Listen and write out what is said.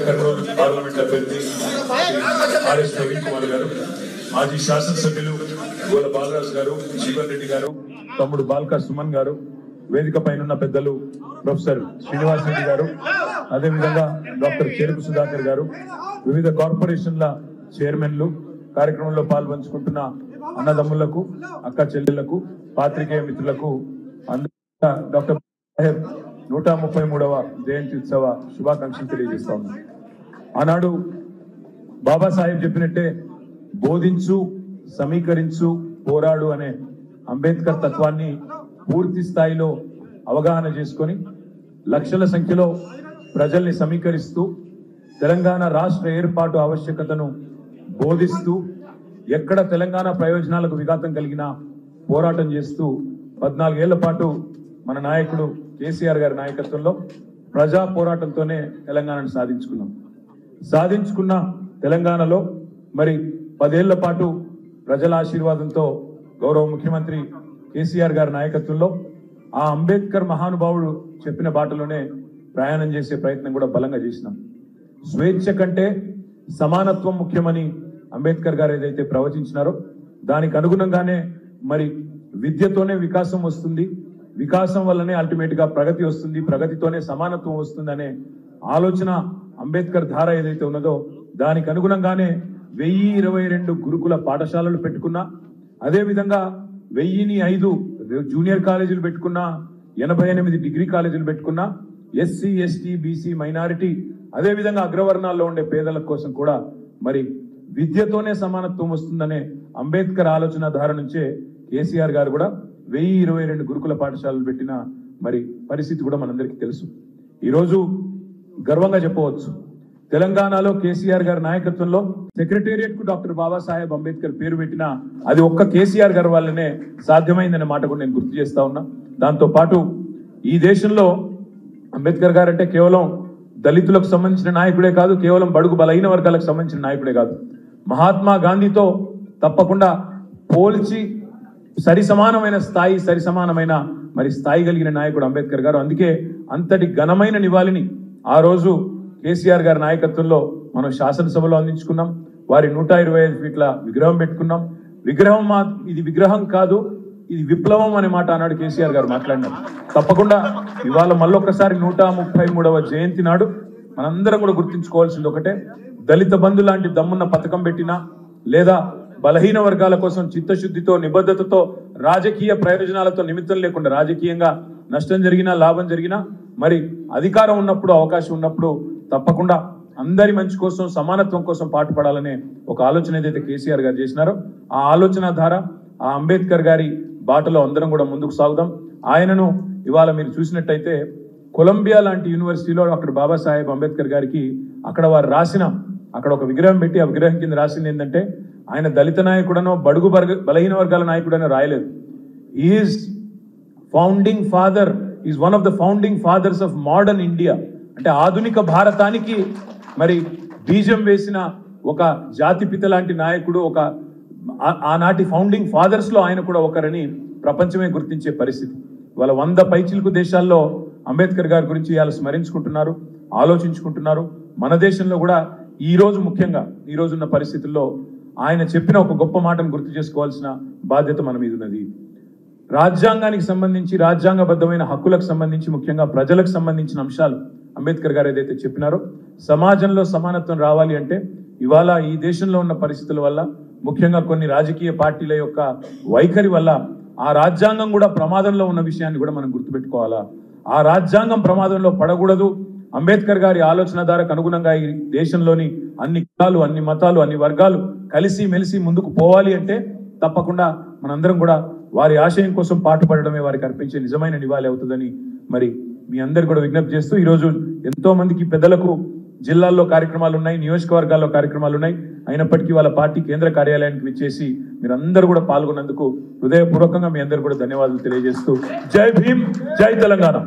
Kurnool parliament అభ్యర్థి RS Praveen Kumar గారు, మాజీ శాసనసభ్యులు గోల బాలరాజు గారు, జీవన్ రెడ్డి గారు, తమ్ముడు బాల్కా సుమన్ గారు, వేదిక పైన పెద్దలు ప్రొఫెసర్ శ్రీనివాస్ రెడ్డి గారు, అదేవిధంగా డాక్టర్ చెరుకు సుధాకర్ గారు, వివిధ కార్పొరేషన్ల చైర్మన్లు, కార్యక్రమంలో పాల్పంచుకుంటున్న అన్నదమ్ములకు, అక్క చెల్లెళ్లకు, పాత్రికేయ మిత్రులకు డాక్టర్ సాహెబ్ 133వ జయంతి ఉత్సవ శుభాకాంక్షలు తెలియజేస్తా ఉన్నాం. ఆనాడు బాబాసాహెబ్ చెప్పినట్టే బోధించు, సమీకరించు, పోరాడు అనే అంబేద్కర్ తత్వాన్ని పూర్తి స్థాయిలో అవగాహన చేసుకొని లక్షల సంఖ్యలో ప్రజల్ని సమీకరిస్తూ తెలంగాణ రాష్ట్ర ఏర్పాటు ఆవశ్యకతను బోధిస్తూ ఎక్కడ తెలంగాణ ప్రయోజనాలకు విఘాతం కలిగిన పోరాటం చేస్తూ 14 ఏళ్ల పాటు మన నాయకుడు కేసీఆర్ గారి నాయకత్వంలో ప్రజా పోరాటంతోనే తెలంగాణను సాధించుకున్న తెలంగాణలో మరి 10 ఏళ్ల పాటు ప్రజల ఆశీర్వాదంతో గౌరవ ముఖ్యమంత్రి కేసీఆర్ గారి నాయకత్వంలో ఆ అంబేద్కర్ మహానుభావుడు చెప్పిన బాటలోనే ప్రయాణం చేసే ప్రయత్నం కూడా బలంగా చేసినాం. స్వేచ్ఛ కంటే సమానత్వం ముఖ్యమని అంబేద్కర్ గారు ఏదైతే ప్రవచించినారో దానికి అనుగుణంగానే మరి విద్యతోనే వికాసం వస్తుంది, వికాసం వల్లనే అల్టిమేట్ గా ప్రగతి వస్తుంది, ప్రగతితోనే సమానత్వం వస్తుందనే ఆలోచన అంబేద్కర్ ధార ఏదైతే ఉన్నదో దానికి అనుగుణంగానే 1022 గురుకుల పాఠశాలలు పెట్టుకున్నా, అదేవిధంగా 1005 జూనియర్ కాలేజీలు పెట్టుకున్నా, 88 డిగ్రీ కాలేజీలు పెట్టుకున్నా, ఎస్సీ, ఎస్టీ, బీసీ, మైనారిటీ, అదేవిధంగా అగ్రవర్ణాల్లో ఉండే పేదల కోసం కూడా మరి విద్యతోనే సమానత్వం వస్తుందనే అంబేద్కర్ ఆలోచన ధార నుంచే కేసీఆర్ గారు కూడా 1022 గురుకుల పాఠశాలలు పెట్టిన మరి పరిస్థితి కూడా మనందరికీ తెలుసు. ఈరోజు గర్వంగా చెప్పవచ్చు, తెలంగాణలో కేసీఆర్ గారి నాయకత్వంలో సెక్రటేరియట్ కు డాక్టర్ బాబాసాహెబ్ అంబేద్కర్ పేరు పెట్టిన అది ఒక్క కేసీఆర్ గారి వల్లనే సాధ్యమైందనే మాట కూడా నేను గుర్తు చేస్తా ఉన్నా. దాంతో పాటు ఈ దేశంలో అంబేద్కర్ గారు అంటే కేవలం దళితులకు సంబంధించిన నాయకుడే కాదు, కేవలం బడుగు బలహీన వర్గాలకు సంబంధించిన నాయకుడే కాదు, మహాత్మా గాంధీతో తప్పకుండా పోల్చి సరిసమానమైన స్థాయి కలిగిన నాయకుడు అంబేద్కర్ గారు. అందుకే అంతటి ఘనమైన నివాళిని ఆ రోజు కేసీఆర్ గారి నాయకత్వంలో మనం శాసనసభలో అందించుకున్నాం. వారి 125 ఫీట్ల విగ్రహం పెట్టుకున్నాం. ఇది విగ్రహం కాదు, ఇది విప్లవం అనే మాట ఆనాడు కేసీఆర్ గారు మాట్లాడినారు. తప్పకుండా ఇవాళ మళ్ళొక్కసారి 133వ జయంతి నాడు మనందరం కూడా గుర్తుంచుకోవాల్సింది ఒకటే, దళిత బంధు లాంటి దమ్మున్న పథకం పెట్టినా లేదా బలహీన వర్గాల కోసం చిత్తశుద్ధితో, నిబద్ధతతో, రాజకీయ ప్రయోజనాలతో నిమిత్తం లేకుండా రాజకీయంగా నష్టం జరిగినా లాభం జరిగినా మరి అధికారం ఉన్నప్పుడు, అవకాశం ఉన్నప్పుడు తప్పకుండా అందరి మంచి కోసం, సమానత్వం కోసం పాటుపడాలనే ఒక ఆలోచన ఏదైతే కేసీఆర్ గారు చేసినారో ఆ ఆలోచన ధార, ఆ అంబేద్కర్ గారి బాటలో అందరం కూడా ముందుకు సాగుదాం. ఆయనను ఇవాళ మీరు చూసినట్టయితే కొలంబియా లాంటి యూనివర్సిటీలో అక్కడ బాబాసాహెబ్ అంబేద్కర్ గారికి అక్కడ ఒక విగ్రహం పెట్టి ఆ విగ్రహం కింద రాసింది ఏంటంటే ఆయన దళిత నాయకుడనో బడుగు బలహీన వర్గాల నాయకుడనో రాయలేదు. Is one of the founding fathers of modern India. అంటే ఆధునిక భారతానికి మరి బీజం వేసిన ఒక జాతిపిత లాంటి నాయకుడు, ఆనాటి ఫౌండింగ్ ఫాదర్స్ లో ఆయన కూడా ఒకరని ప్రపంచమే గుర్తించే పరిస్థితి. వాళ్ళ 100 పైచిలకు దేశాల్లో అంబేద్కర్ గారి గురించి ఇవాళ స్మరించుకుంటున్నారు, ఆలోచించుకుంటున్నారు. మన దేశంలో కూడా ముఖ్యంగా ఈ రోజున్న పరిస్థితుల్లో ఆయన చెప్పిన ఒక గొప్ప మాటను గుర్తు చేసుకోవాల్సిన బాధ్యత మన మీద ఉన్నది. రాజ్యాంగానికి సంబంధించి, రాజ్యాంగబద్ధమైన హక్కులకు సంబంధించి, ముఖ్యంగా ప్రజలకు సంబంధించిన అంశాలు అంబేద్కర్ గారు ఏదైతే చెప్పినారో సమాజంలో సమానత్వం రావాలి అంటే ఇవాళ ఈ దేశంలో ఉన్న పరిస్థితుల వల్ల, ముఖ్యంగా కొన్ని రాజకీయ పార్టీల యొక్క వైఖరి వల్ల ఆ రాజ్యాంగం కూడా ప్రమాదంలో ఉన్న విషయాన్ని కూడా మనం గుర్తుపెట్టుకోవాలా. ఆ రాజ్యాంగం ప్రమాదంలో పడకూడదు. అంబేద్కర్ గారి ఆలోచన ధారకు అనుగుణంగా ఈ దేశంలోని అన్ని కులాలు, అన్ని మతాలు, అన్ని వర్గాలు కలిసి మెలిసి ముందుకు పోవాలి అంటే తప్పకుండా మనందరం కూడా వారి ఆశయం కోసం పాటుపడడమే వారికి అర్పించే నిజమైన నివాళి అవుతుందని మరి మీ అందరు కూడా విజ్ఞప్తి చేస్తూ, ఈరోజు ఎంతో మందికి పెద్దలకు జిల్లాల్లో కార్యక్రమాలు ఉన్నాయి, నియోజకవర్గాల్లో కార్యక్రమాలు ఉన్నాయి. అయినప్పటికీ వాళ్ళ పార్టీ కేంద్ర కార్యాలయానికి విచ్చేసి మీరందరూ కూడా పాల్గొన్నందుకు హృదయపూర్వకంగా మీ అందరూ కూడా ధన్యవాదాలు తెలియజేస్తూ జై భీమ్, జై తెలంగాణ.